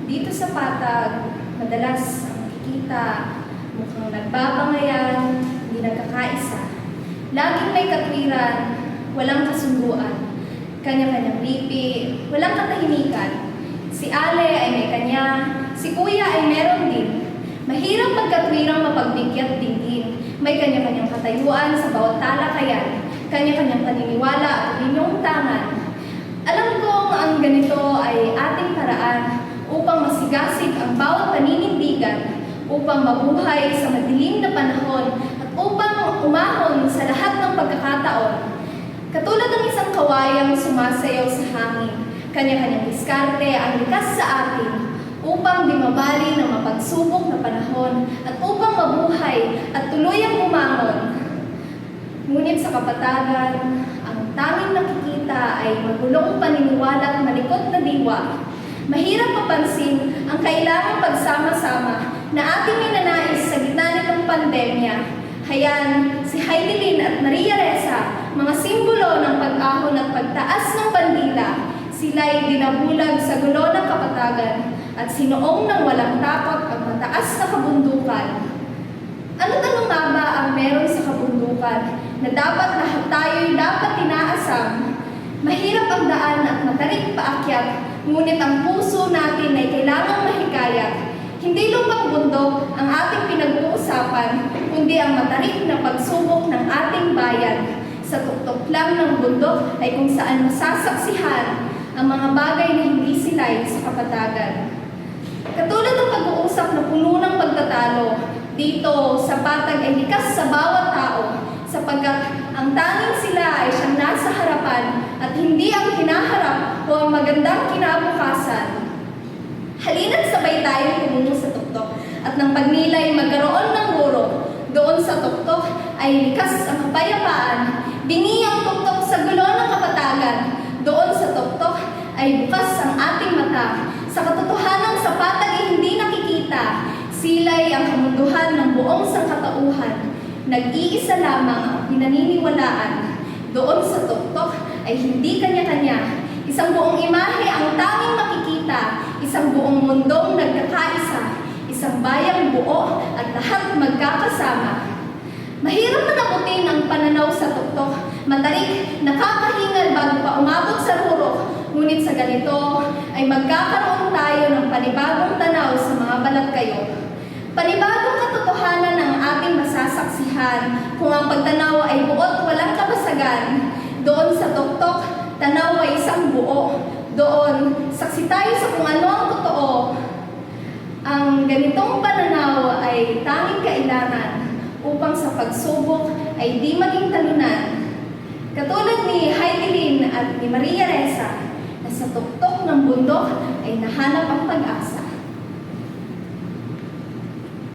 Dito sa Patag, madalas ang makikita, mukhang nagbabangayan, hindi nagkakaisa. Laging may katwiran, walang kasunduan. Kanya-kanyang lipi, walang katahimikan. Si Ale ay may kanya, si Kuya ay meron din. Mahirap magkatwirang mapagbigyan dinggin. May kanya-kanyang katayuan sa bawat talakayan, kanya-kanyang paniniwala at linyong tangan. Alam kong ang ganito ay ating paraan upang masigasig ang bawat paninindigan, upang mabuhay sa madilim na panahon at upang umahon sa lahat ng pagkakataon. Katulad ng isang kawayang sumasayaw sa hangin, kanya-kanyang diskarte ang likas sa atin upang di mabali ng mapagsubok na panahon at upang mabuhay at tuluyang bumangon. Ngunit sa kapatagan, ang tanging nakikita ay magulong paniniwala at malikot na diwa. Mahirap mapansin ang kailangang pagsama-sama na ating ninanais sa gitna nitong pandemya. Hayan, si Heidelin at Maria Ressa, mga simbolo ng pag-ahon at pagtaas ng bandila. Sila'y dinabulag sa gulo ng kapatagan at sinuong ng walang takot ang mataas na kabundukan. Ano-ano nga ba ang meron sa kabundukan na dapat lahat tayo'y dapat tinaasam? Mahirap ang daan at matarik paakyat, ngunit ang puso natin ay kailangang mahikayat. Hindi lumang bundok ang ating pinag-uusapan, kundi ang matarik na pagsubok ng ating bayan. Sa tuktok lang ng bundok ay kung saan masasaksihan ang mga bagay na hindi silay sa kapatagan. Katulad ng pag-uusap na puno ng pagtatalo, dito sa Patag ay likas sa bawat tao, sapagkat ang tanging sila ay siyang nasa harapan at hindi ang hinaharap o ang magandang kinabukasan. Halina't sabay tayong pumungo sa tuktok at ng pagnilay magkaroon ng guro. Doon sa tuktok ay likas ang kapayapaan, bingi ang tuktok sa gulo ng kapatagan. Doon sa tuktok ay bukas ang ating mata. Sa katotohanan sa Patag ay hindi nakikita. Sila'y ang kamunduhan ng buong sangkatauhan. Nag-iisa lamang ang pinaniniwalaan. Doon sa tuktok ay hindi kanya-kanya. Isang buong imahe ang tanging makikita. Isang buong mundong nagkakaisa. Isang bayang buo at lahat magkakasama. Mahirap manakutin ang pananaw sa tuktok. Matarik, nakakahingal bago pa umabot sa rurok. Ngunit sa ganito ay magkakaroon tayo ng panibagong tanaw sa mga balat kayo. Panibagong katotohanan ang ating masasaksihan kung ang pagtanaw ay buot walang kabasagan. Doon sa tuktok, tanaw ay isang buo. Doon, saksi tayo sa kung ano ang totoo. Ang ganitong pananaw ay tanging kailangan upang sa pagsubok ay di maging talunan. Katulad ni Heidelin at ni Maria Ressa, na sa tuktok ng bundok ay nahanap ang pag-asa.